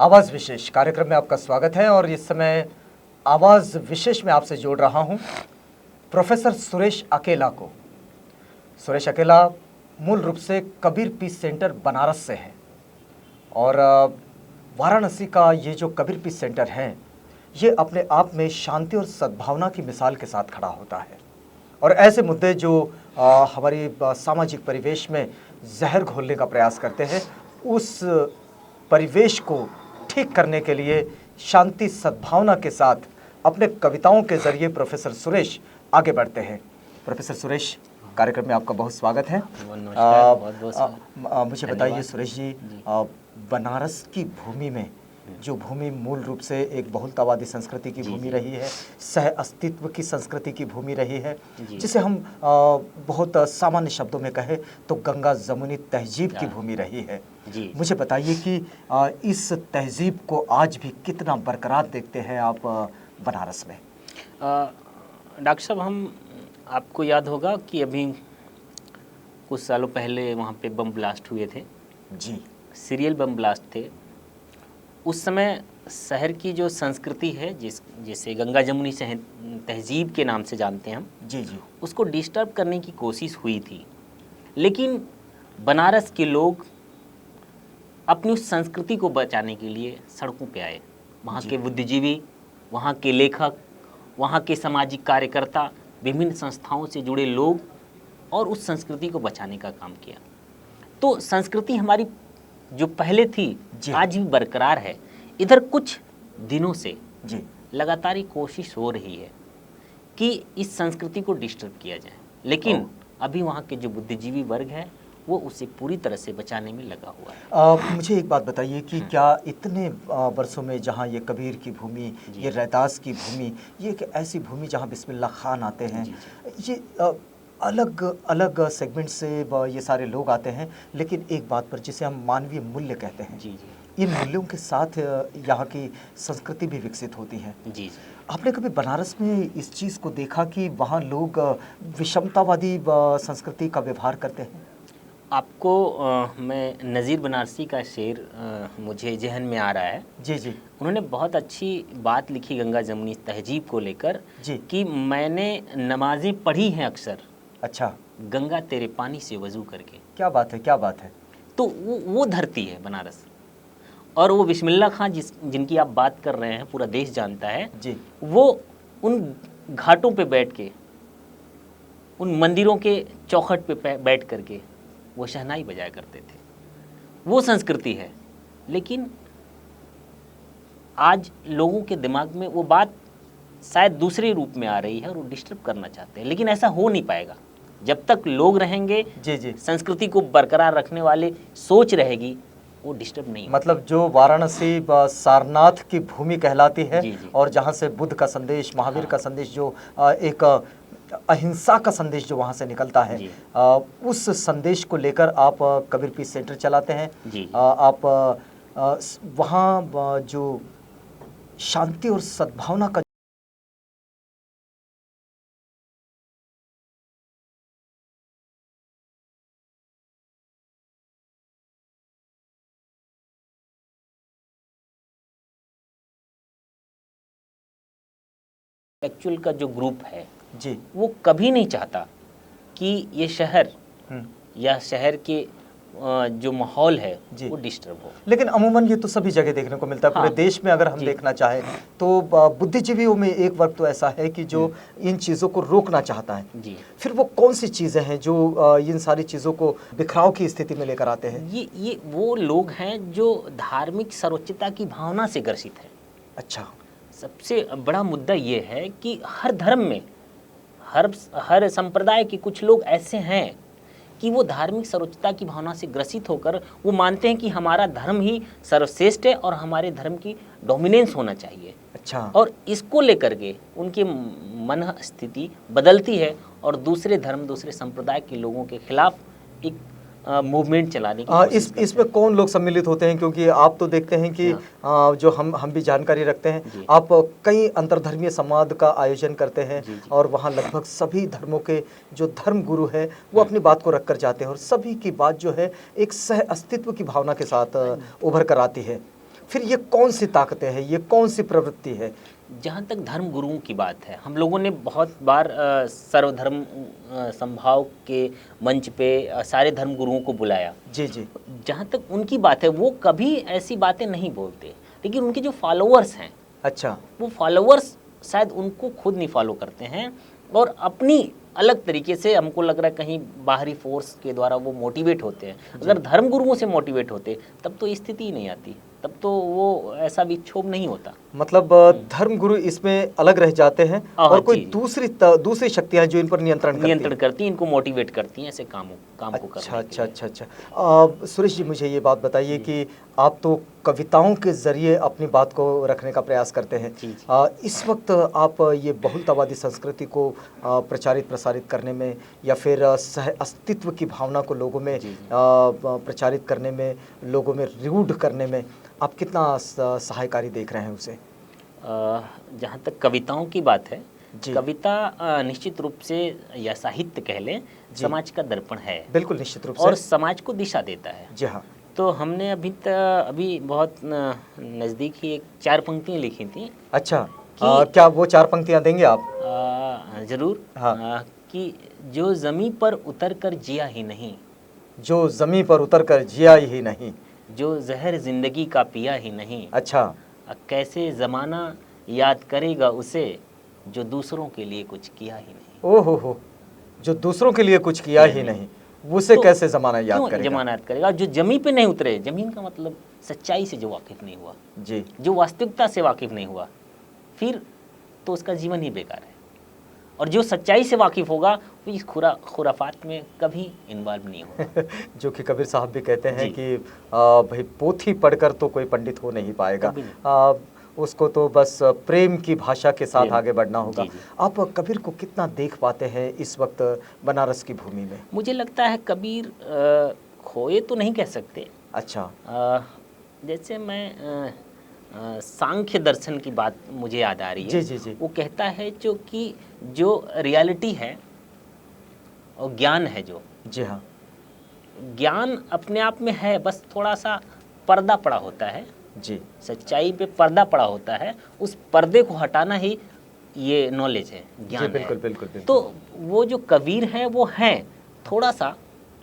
आवाज़ विशेष कार्यक्रम में आपका स्वागत है और इस समय आवाज़ विशेष में आपसे जोड़ रहा हूं प्रोफेसर सुरेश अकेला को। सुरेश अकेला मूल रूप से कबीर पीस सेंटर बनारस से है और वाराणसी का ये जो कबीर पीस सेंटर है ये अपने आप में शांति और सद्भावना की मिसाल के साथ खड़ा होता है और ऐसे मुद्दे जो हमारी सामाजिक परिवेश में जहर घोलने का प्रयास करते हैं उस परिवेश को ठीक करने के लिए शांति सद्भावना के साथ अपने कविताओं के जरिए प्रोफेसर सुरेश आगे बढ़ते हैं। प्रोफेसर सुरेश, कार्यक्रम में आपका बहुत स्वागत है। मुझे बताइए सुरेश जी, बनारस की भूमि में जो भूमि मूल रूप से एक बहुलतावादी संस्कृति की भूमि रही है, सह अस्तित्व की संस्कृति की भूमि रही है, जिसे हम बहुत सामान्य शब्दों में कहें तो गंगा जमुनी तहजीब की भूमि रही है। मुझे बताइए कि इस तहजीब को आज भी कितना बरकरार देखते हैं आप बनारस में? डॉक्टर साहब, आपको याद होगा कि अभी कुछ सालों पहले वहाँ पे बम ब्लास्ट हुए थे जी, सीरियल बम ब्लास्ट थे। उस समय शहर की जो संस्कृति है जिसे गंगा जमुनी तहजीब के नाम से जानते हैं हम, जी जी, उसको डिस्टर्ब करने की कोशिश हुई थी। लेकिन बनारस के लोग अपनी उस संस्कृति को बचाने के लिए सड़कों पे आए। वहाँ के बुद्धिजीवी, वहाँ के लेखक, वहाँ के सामाजिक कार्यकर्ता, विभिन्न संस्थाओं से जुड़े लोग और उस संस्कृति को बचाने का काम किया। तो संस्कृति हमारी जो पहले थी आज भी बरकरार है। इधर कुछ दिनों से लगातार कोशिश हो रही है कि इस संस्कृति को डिस्टर्ब किया जाए, लेकिन अभी वहाँ के जो बुद्धिजीवी वर्ग है वो उसे पूरी तरह से बचाने में लगा हुआ है। मुझे एक बात बताइए कि क्या इतने वर्षों में जहाँ ये कबीर की भूमि, ये रैदास की भूमि, ये एक ऐसी भूमि जहाँ बिस्मिल्लाह खान आते हैं, ये अलग अलग सेगमेंट से ये सारे लोग आते हैं, लेकिन एक बात पर जिसे हम मानवीय मूल्य कहते हैं, इन मूल्यों के साथ यहाँ की संस्कृति भी विकसित होती है। जी, आपने कभी बनारस में इस चीज़ को देखा कि वहाँ लोग विषमतावादी संस्कृति का व्यवहार करते हैं? आपको मैं नज़ीर बनारसी का शेर मुझे जहन में आ रहा है। जी जी, उन्होंने बहुत अच्छी बात लिखी गंगा जमुनी तहजीब को लेकर कि मैंने नमाजें पढ़ी हैं अक्सर, अच्छा, गंगा तेरे पानी से वज़ू करके। क्या बात है, क्या बात है। तो वो धरती है बनारस, और वो बिस्मिल्लाह खान जिनकी आप बात कर रहे हैं पूरा देश जानता है जी, वो उन घाटों पे बैठ के, उन मंदिरों के चौखट पे बैठ करके वो शहनाई बजाया करते थे। वो संस्कृति है, लेकिन आज लोगों के दिमाग में वो बात शायद दूसरे रूप में आ रही है और वो डिस्टर्ब करना चाहते हैं, लेकिन ऐसा हो नहीं पाएगा जब तक लोग रहेंगे। जी जी, संस्कृति को बरकरार रखने वाले सोच रहेगी, वो डिस्टर्ब नहीं। मतलब जो वाराणसी सारनाथ की भूमि कहलाती है जी। और जहाँ से बुद्ध का संदेश, महावीर का संदेश, जो एक अहिंसा का संदेश जो वहाँ से निकलता है, उस संदेश को लेकर आप कबीर पीस सेंटर चलाते हैं। आप वहाँ जो शांति और सद्भावना का एक्चुअल का जो ग्रुप है जी, वो कभी नहीं चाहता कि ये शहर या शहर के जो माहौल है वो डिस्टर्ब हो। लेकिन अमूमन ये तो सभी जगह देखने को मिलता है। पूरे देश में अगर हम देखना चाहें तो बुद्धिजीवियों में एक वर्ग तो ऐसा है कि जो इन चीज़ों को रोकना चाहता है। जी, फिर वो कौन सी चीज़ें हैं जो इन सारी चीज़ों को बिखराव की स्थिति में लेकर आते हैं? ये वो लोग हैं जो धार्मिक सर्वोच्चता की भावना से ग्रसित है। अच्छा, सबसे बड़ा मुद्दा ये है कि हर धर्म में, हर संप्रदाय के कुछ लोग ऐसे हैं कि वो धार्मिक सर्वोच्चता की भावना से ग्रसित होकर वो मानते हैं कि हमारा धर्म ही सर्वश्रेष्ठ है और हमारे धर्म की डोमिनेंस होना चाहिए। अच्छा, और इसको लेकर के उनकी मन स्थिति बदलती है और दूसरे धर्म, दूसरे संप्रदाय के लोगों के खिलाफ एक मूवमेंट चलाने की इसमें कौन लोग सम्मिलित होते हैं? क्योंकि आप तो देखते हैं कि जो हम भी जानकारी रखते हैं, आप कई अंतरधर्मीय संवाद का आयोजन करते हैं और वहाँ लगभग सभी धर्मों के जो धर्म गुरु हैं वो अपनी बात को रख कर जाते हैं और सभी की बात जो है एक सह अस्तित्व की भावना के साथ उभर कर आती है। फिर ये कौन सी ताकतें हैं, ये कौन सी प्रवृत्ति है? जहाँ तक धर्म गुरुओं की बात है, हम लोगों ने बहुत बार सर्वधर्म समभाव के मंच पे सारे धर्म गुरुओं को बुलाया। जी जी। जहाँ तक उनकी बात है, वो कभी ऐसी बातें नहीं बोलते, लेकिन उनके जो फॉलोअर्स हैं, अच्छा। वो फॉलोअर्स शायद उनको खुद नहीं फॉलो करते हैं और अपनी अलग तरीके से, हमको लग रहा है कहीं बाहरी फोर्स के द्वारा वो मोटिवेट होते हैं। अगर धर्म गुरुओं से मोटिवेट होते तब तो स्थिति ही नहीं आती, तब तो वो ऐसा विक्षोभ नहीं होता। मतलब धर्म गुरु इसमें अलग रह जाते हैं और कोई दूसरी शक्तियां जो इन पर नियंत्रण करती हैं, इनको मोटिवेट करती हैं ऐसे काम को करने अच्छा अच्छा अच्छा। सुरेश जी, मुझे ये बात बताइए कि आप तो कविताओं के जरिए अपनी बात को रखने का प्रयास करते हैं। इस वक्त आप ये बहुलतावादी संस्कृति को प्रचारित प्रसारित करने में या फिर सह अस्तित्व की भावना को लोगों में प्रचारित करने में, लोगों में रूढ़ करने में आप कितना सहायकारी देख रहे हैं उसे? जहाँ तक कविताओं की बात है, कविता निश्चित रूप से, या साहित्य कह लें, समाज का दर्पण है। बिल्कुल, निश्चित रूप से, और समाज को दिशा देता है। जी हाँ। तो हमने अभी बहुत नज़दीक ही एक 4 पंक्तियाँ लिखी थी। अच्छा, क्या वो 4 पंक्तियाँ देंगे आप? ज़रूर। हाँ। कि जो ज़मीं पर उतर कर जिया ही नहीं, जो ज़मीं पर उतर कर जिया ही नहीं, जो जहर ज़िंदगी का पिया ही नहीं। अच्छा। कैसे ज़माना याद करेगा उसे जो दूसरों के लिए कुछ किया ही नहीं। ओहो हो, जो दूसरों के लिए कुछ किया ही नहीं, उसे तो कैसे ज़माना याद करेगा? ज़माना याद करेगा जो ज़मीन पे नहीं उतरे। ज़मीन का मतलब सच्चाई से जो वाकिफ़ नहीं हुआ, जी, जो वास्तविकता से वाकिफ़ नहीं हुआ, फिर तो उसका जीवन ही बेकार है। और जो सच्चाई से वाकिफ़ होगा वो इस खुराफात में कभी इन्वॉल्व नहीं होगा। जो कि कबीर साहब भी कहते हैं कि भाई पोथी पढ़कर तो कोई पंडित हो नहीं पाएगा, उसको तो बस प्रेम की भाषा के साथ आगे बढ़ना होगा। आप कबीर को कितना देख पाते हैं इस वक्त बनारस की भूमि में? मुझे लगता है कबीर खोए तो नहीं कह सकते। अच्छा। जैसे मैं सांख्य दर्शन की बात मुझे याद आ रही है। जी जी जी। वो कहता है जो रियलिटी है और ज्ञान है, जो, जी हाँ, ज्ञान अपने आप में है, बस थोड़ा सा पर्दा पड़ा होता है। जी, सच्चाई पे पर्दा पड़ा होता है, उस पर्दे को हटाना ही ये नॉलेज है, ज्ञान है। बिल्कुल बिल्कुल बिल्कुल। तो वो जो कबीर है वो है, थोड़ा सा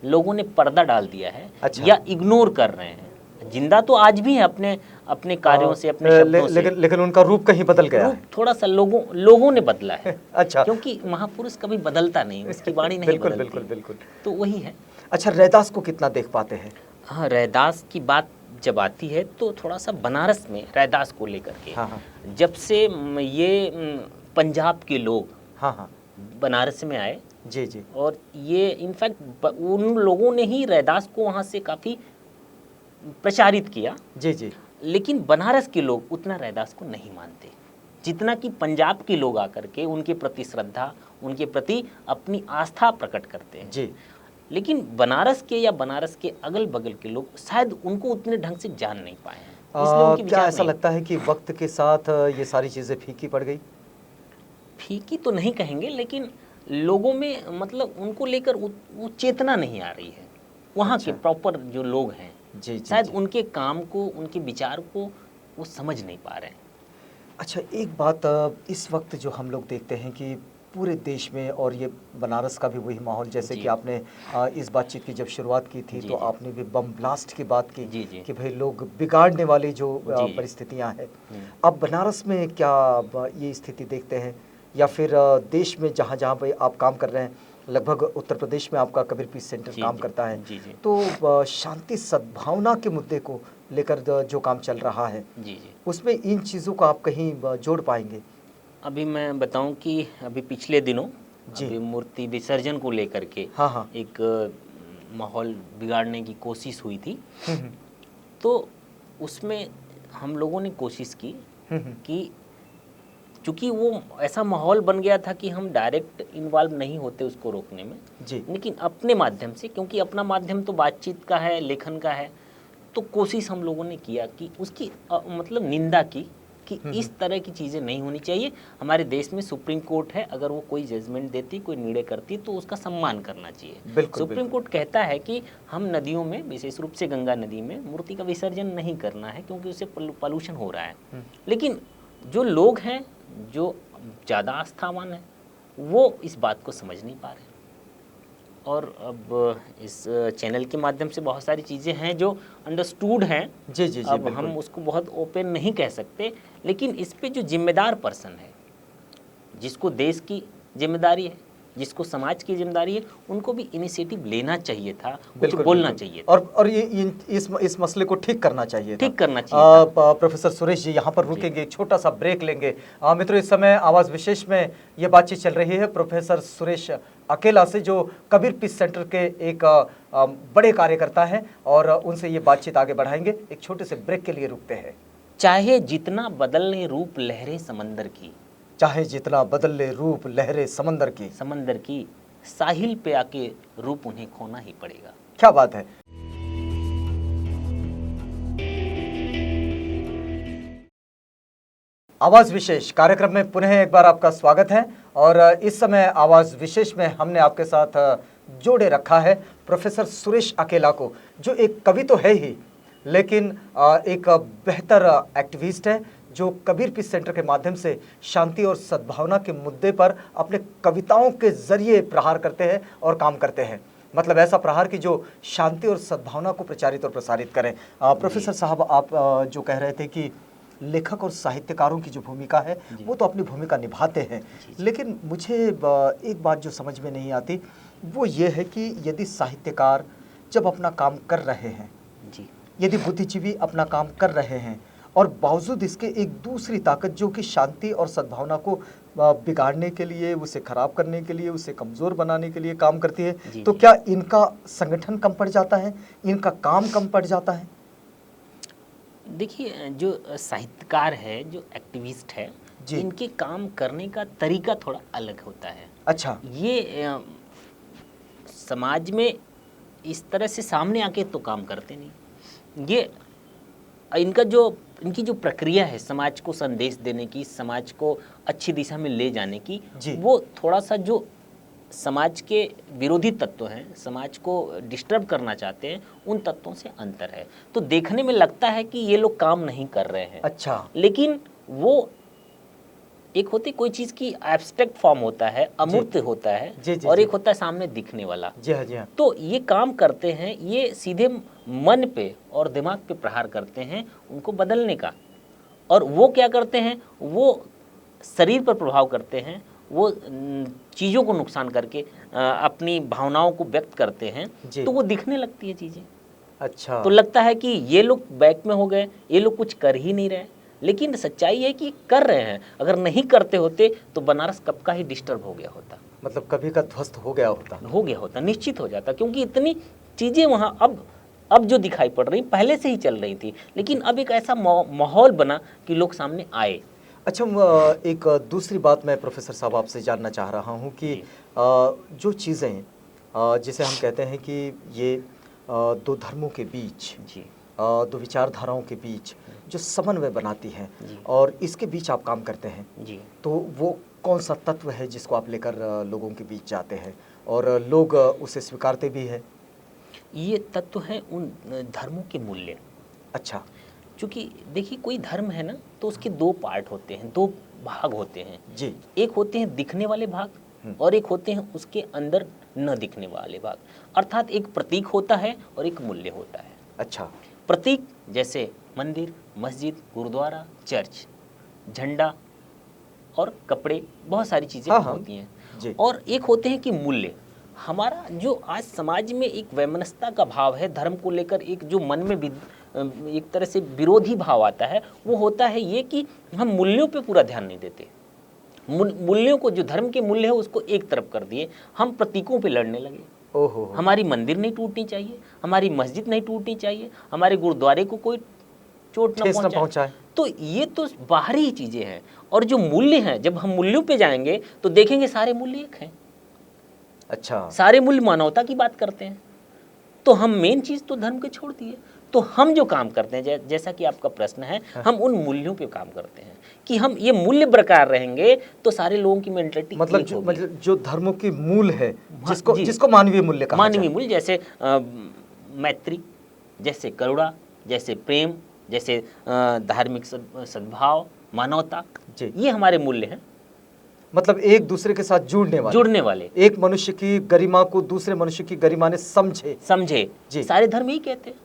लोगों ने पर्दा डाल दिया है। अच्छा। या इग्नोर कर रहे हैं। जिंदा तो आज भी है अपने कार्यों से, अपने शब्दों से, लेकिन उनका रूप कहीं बदल गया है। थोड़ा सा लोगों ने बदला है। अच्छा। क्योंकि महापुरुष कभी बदलता नहीं, उसकी वाणी नहीं बदलती। बिल्कुल बिल्कुल। तो वही है। अच्छा, रैदास को कितना देख पाते हैं? हाँ, रैदास की बात जब आती है तो थोड़ा सा बनारस में रैदास को लेकर के, हाँ, जब से ये पंजाब के लोग, हाँ, बनारस में आए, जी जी, और ये इनफैक्ट उन लोगों ने ही रैदास को वहाँ से काफ़ी प्रचारित किया। जी जी। लेकिन बनारस के लोग उतना रैदास को नहीं मानते जितना कि पंजाब के लोग आकर के उनके प्रति श्रद्धा, उनके प्रति अपनी आस्था प्रकट करते हैं। जी। लेकिन बनारस के या बनारस के अगल बगल के लोग शायद उनको उतने ढंग से जान नहीं पाए हैं। इसलिए उनके क्या ऐसा लगता है कि वक्त के साथ ये सारी चीज़ें फीकी पड़ गई? फीकी तो नहीं कहेंगे, लेकिन लोगों में मतलब उनको लेकर वो चेतना नहीं आ रही है। वहाँ के प्रॉपर जो लोग हैं, शायद उनके काम को, उनके विचार को वो समझ नहीं पा रहे हैं। अच्छा, एक बात इस वक्त जो हम लोग देखते हैं कि पूरे देश में, और ये बनारस का भी वही माहौल, जैसे कि आपने इस बातचीत की जब शुरुआत की थी तो आपने भी बम ब्लास्ट की बात की कि भाई लोग बिगाड़ने वाली जो परिस्थितियां हैं, अब बनारस में क्या ये स्थिति देखते हैं, या फिर देश में जहाँ जहाँ पे आप काम कर रहे हैं, लगभग उत्तर प्रदेश में आपका कबीर पीस सेंटर काम करता है, तो शांति सद्भावना के मुद्दे को लेकर जो काम चल रहा है, उसमें इन चीज़ों को आप कहीं जोड़ पाएंगे? अभी मैं बताऊं कि अभी पिछले दिनों अभी मूर्ति विसर्जन को लेकर के एक माहौल बिगाड़ने की कोशिश हुई थी। तो उसमें हम लोगों ने कोशिश की कि चूँकि वो ऐसा माहौल बन गया था कि हम डायरेक्ट इन्वॉल्व नहीं होते उसको रोकने में, लेकिन अपने माध्यम से, क्योंकि अपना माध्यम तो बातचीत का है, लेखन का है, तो कोशिश हम लोगों ने किया कि उसकी मतलब निंदा की कि इस तरह की चीज़ें नहीं होनी चाहिए। हमारे देश में सुप्रीम कोर्ट है, अगर वो कोई जजमेंट देती, कोई निर्णय करती तो उसका सम्मान करना चाहिए। बिल्कुल, सुप्रीम कोर्ट कहता है कि हम नदियों में, विशेष रूप से गंगा नदी में मूर्ति का विसर्जन नहीं करना है क्योंकि उससे पॉल्यूशन हो रहा है। लेकिन जो लोग हैं, जो ज़्यादा आस्थावान है, वो इस बात को समझ नहीं पा रहे। और अब इस चैनल के माध्यम से बहुत सारी चीज़ें हैं जो अंडरस्टूड हैं। जी जी जी, अब बिल्कुल। हम उसको बहुत ओपन नहीं कह सकते, लेकिन इस पे जो जिम्मेदार पर्सन है, जिसको देश की जिम्मेदारी है, जिसको समाज की जिम्मेदारी है, उनको भी इनिशिएटिव लेना चाहिए था, कुछ बिल्कुल, बोलना बिल्कुल। चाहिए था। और ये इस मसले को ठीक करना चाहिए था। ठीक करना चाहिए था। प्रोफेसर सुरेश जी, यहाँ पर रुकेंगे, एक छोटा सा ब्रेक लेंगे। मित्रों, इस समय आवाज़ विशेष में ये बातचीत चल रही है प्रोफेसर सुरेश अकेला से, जो कबीर पीस सेंटर के एक बड़े कार्यकर्ता हैं, और उनसे ये बातचीत आगे बढ़ाएंगे। एक छोटे से ब्रेक के लिए रुकते हैं। चाहे जितना बदलने रूप लहरें समंदर की, चाहे जितना बदल ले रूप लहरें समंदर की, साहिल पे आके रूप उन्हें खोना ही पड़ेगा। क्या बात है। आवाज़ विशेष कार्यक्रम में पुनः एक बार आपका स्वागत है। और इस समय आवाज़ विशेष में हमने आपके साथ जोड़े रखा है प्रोफेसर सुरेश अकेला को, जो एक कवि तो है ही, लेकिन एक बेहतर एक्टिविस्ट है, जो कबीर पीस सेंटर के माध्यम से शांति और सद्भावना के मुद्दे पर अपने कविताओं के जरिए प्रहार करते हैं और काम करते हैं। मतलब ऐसा प्रहार कि जो शांति और सद्भावना को प्रचारित और प्रसारित करें। प्रोफेसर साहब, आप जो कह रहे थे कि लेखक और साहित्यकारों की जो भूमिका है वो तो अपनी भूमिका निभाते हैं, लेकिन मुझे एक बात जो समझ में नहीं आती वो ये है कि यदि साहित्यकार जब अपना काम कर रहे हैं, यदि बुद्धिजीवी अपना काम कर रहे हैं, और बावजूद इसके एक दूसरी ताकत जो कि शांति और सद्भावना को बिगाड़ने के लिए, उसे खराब करने के लिए, उसे कमज़ोर बनाने के लिए काम करती है, तो क्या इनका संगठन कम पड़ जाता है, इनका काम कम पड़ जाता है? देखिए, जो साहित्यकार है, जो एक्टिविस्ट है, इनके काम करने का तरीका थोड़ा अलग होता है। अच्छा। ये समाज में इस तरह से सामने आके तो काम करते नहीं। ये इनकी जो प्रक्रिया है समाज को संदेश देने की, समाज को अच्छी दिशा में ले जाने की, वो थोड़ा सा जो समाज के विरोधी तत्व हैं, समाज को डिस्टर्ब करना चाहते हैं, उन तत्वों से अंतर है। तो देखने में लगता है कि ये लोग काम नहीं कर रहे हैं। अच्छा। लेकिन वो एक होती कोई चीज़ की एब्स्ट्रैक्ट फॉर्म होता है, अमूर्त होता है, और एक होता है सामने दिखने वाला। जी हाँ, जी हाँ। तो ये काम करते हैं, ये सीधे मन पे और दिमाग पे प्रहार करते हैं उनको बदलने का। और वो क्या करते हैं, वो शरीर पर प्रभाव करते हैं, वो चीज़ों को नुकसान करके अपनी भावनाओं को व्यक्त करते हैं, तो वो दिखने लगती है चीज़ें। अच्छा। तो लगता है कि ये लोग बैक में हो गए, ये लोग कुछ कर ही नहीं रहे, लेकिन सच्चाई है कि कर रहे हैं। अगर नहीं करते होते तो बनारस कब का ही डिस्टर्ब हो गया होता, मतलब कभी का ध्वस्त हो गया होता, निश्चित हो जाता, क्योंकि इतनी चीज़ें वहाँ अब जो दिखाई पड़ रही पहले से ही चल रही थी, लेकिन अब एक ऐसा माहौल बना कि लोग सामने आए। अच्छा, एक दूसरी बात मैं प्रोफेसर साहब आपसे जानना चाह रहा हूँ कि जो चीज़ें जिसे हम कहते हैं कि ये दो धर्मों के बीच, दो विचारधाराओं के बीच जो समन्वय बनाती हैं, और इसके बीच आप काम करते हैं, तो वो कौन सा तत्व है जिसको आप लेकर लोगों के बीच जाते हैं और लोग उसे स्वीकारते भी हैं? ये तत्व है उन धर्मों के मूल्य। अच्छा। क्योंकि देखिए, कोई धर्म है ना, तो उसके दो पार्ट होते हैं, दो भाग होते हैं जी। एक होते हैं दिखने वाले भाग, और एक होते हैं उसके अंदर न दिखने वाले भाग। अर्थात एक प्रतीक होता है और एक मूल्य होता है। अच्छा। प्रतीक जैसे मंदिर, मस्जिद, गुरुद्वारा, चर्च, झंडा और कपड़े, बहुत सारी चीज़ें होती हैं। और एक होते हैं कि मूल्य। हमारा जो आज समाज में एक वैमनस्यता का भाव है धर्म को लेकर, एक जो मन में एक तरह से विरोधी भाव आता है, वो होता है ये कि हम मूल्यों पे पूरा ध्यान नहीं देते। मूल्यों को, जो धर्म के मूल्य है उसको एक तरफ कर दिए, हम प्रतीकों पे लड़ने लगे। ओहो। हमारी मंदिर नहीं टूटनी चाहिए, हमारी मस्जिद नहीं टूटनी चाहिए, हमारे गुरुद्वारे को कोई चोट न पहुंचाए। तो ये तो बाहरी ही चीज़ें हैं। और जो मूल्य हैं, जब हम मूल्यों पे जाएंगे तो देखेंगे सारे मूल्य एक हैं। अच्छा। सारे मूल्य मानवता की बात करते हैं। तो हम मेन चीज़ तो धर्म के छोड़ दिए। तो हम जो काम करते हैं, जैसा कि आपका प्रश्न है, हम उन मूल्यों पे काम करते हैं कि हम ये मूल्य बरकरार रहेंगे तो सारे लोगों की मेंटलिटी मतलब जो धर्मों की मूल है, जिसको जी। जिसको मानवीय मूल्य कहा मानवीय जाए। मूल्य, जैसे मैत्री, जैसे करुणा, जैसे प्रेम, जैसे धार्मिक सद्भाव, मानवता, जी। ये हमारे मूल्य हैं। मतलब एक दूसरे के साथ जुड़ने वाले, एक मनुष्य की गरिमा को दूसरे मनुष्य की गरिमा ने समझे जी। सारे धर्म ही कहते हैं।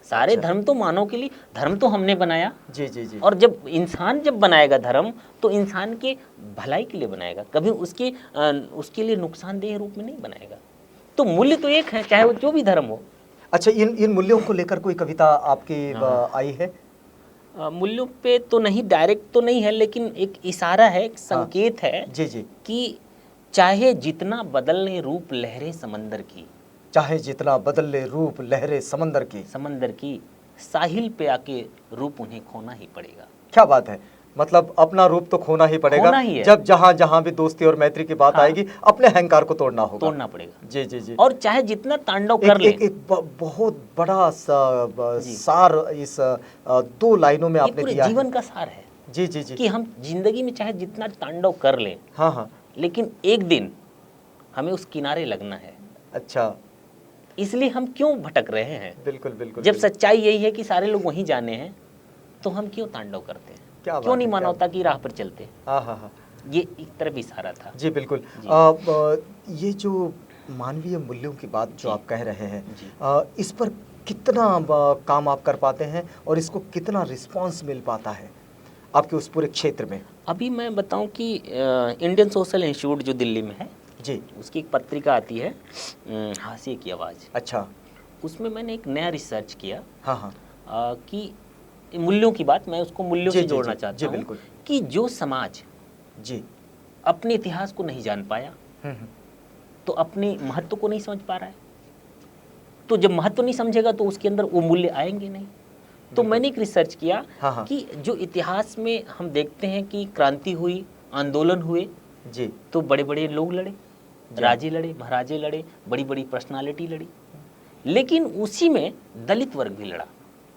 सारे अच्छा। धर्म तो मानव के लिए, धर्म तो हमने बनाया जी जी जी। और जब इंसान जब बनाएगा धर्म तो इंसान के भलाई के लिए बनाएगा, कभी उसके लिए नुकसानदेह रूप में नहीं बनाएगा। तो मूल्य तो एक है, चाहे वो जो भी धर्म हो। अच्छा, इन मूल्यों को लेकर कोई कविता आपकी आई है? मूल्यों पे तो नहीं, डायरेक्ट तो नहीं है, लेकिन एक इशारा है, एक संकेत है जी जी, कि चाहे जितना बदलने रूप लहरें समंदर की, चाहे जितना बदले रूप लहरें समंदर की, साहिल पे आके रूप उन्हें खोना ही पड़ेगा। क्या बात है, मतलब अपना रूप तो खोना ही पड़ेगा, खोना ही है। जब जहां जहां भी दोस्ती और मैत्री की बात आएगी, अपने अहंकार को तोड़ना पड़ेगा। जी जी जी। और चाहे जितना तांडव कर ले। एक बहुत बड़ा सार इस 2 लाइनों में आपने दिया है। जीवन का सार है जी जी जी, कि हम जिंदगी में चाहे जितना तांडव कर ले, हाँ हाँ, लेकिन एक दिन हमें उस किनारे लगना है। अच्छा, इसलिए हम क्यों भटक रहे हैं? बिल्कुल बिल्कुल। जब सच्चाई यही है कि सारे लोग वहीं जाने हैं, तो हम क्यों तांडव करते हैं? क्यों नहीं मानवता की राह पर चलते? हाँ हाँ हाँ, ये एक तरफ इशारा था। जी बिल्कुल। ये जो मानवीय मूल्यों की बात जो आप कह रहे हैं, इस पर कितना काम आप कर पाते हैं और इसको कितना रिस्पांस मिल पाता है आपके उस पूरे क्षेत्र में? अभी मैं बताऊं कि इंडियन सोशल इंस्टीट्यूट जो दिल्ली में है जी, उसकी एक पत्रिका आती है हाशिए की आवाज़। अच्छा, उसमें मैंने एक नया रिसर्च किया। हाँ हाँ, कि मूल्यों की बात, मैं उसको मूल्यों से जोड़ना चाहता हूँ। बिल्कुल। कि जो समाज जी अपने इतिहास को नहीं जान पाया, तो अपने महत्व को नहीं समझ पा रहा है। तो जब महत्व नहीं समझेगा तो उसके अंदर वो मूल्य आएंगे नहीं। तो मैंने एक रिसर्च किया कि जो इतिहास में हम देखते हैं कि क्रांति हुई, आंदोलन हुए जी, तो बड़े बड़े लोग लड़े, राजे लड़े, महाराजे लड़े, बड़ी बड़ी पर्सनालिटी लड़ी, लेकिन उसी में दलित वर्ग भी लड़ा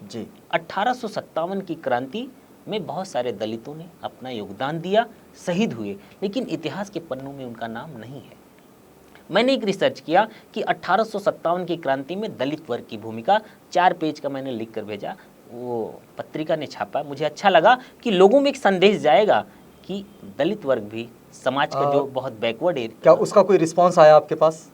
जी। 1857 की क्रांति में बहुत सारे दलितों ने अपना योगदान दिया, शहीद हुए, लेकिन इतिहास के पन्नों में उनका नाम नहीं है। मैंने एक रिसर्च किया कि 1857 की क्रांति में दलित वर्ग की भूमिका, 4 पेज का मैंने लिख कर भेजा, वो पत्रिका ने छापा। मुझे अच्छा लगा कि लोगों में एक संदेश जाएगा कि दलित वर्ग भी समाज का जो बहुत बैकवर्ड एरिया। क्या उसका कोई रिस्पांस आया आपके पास?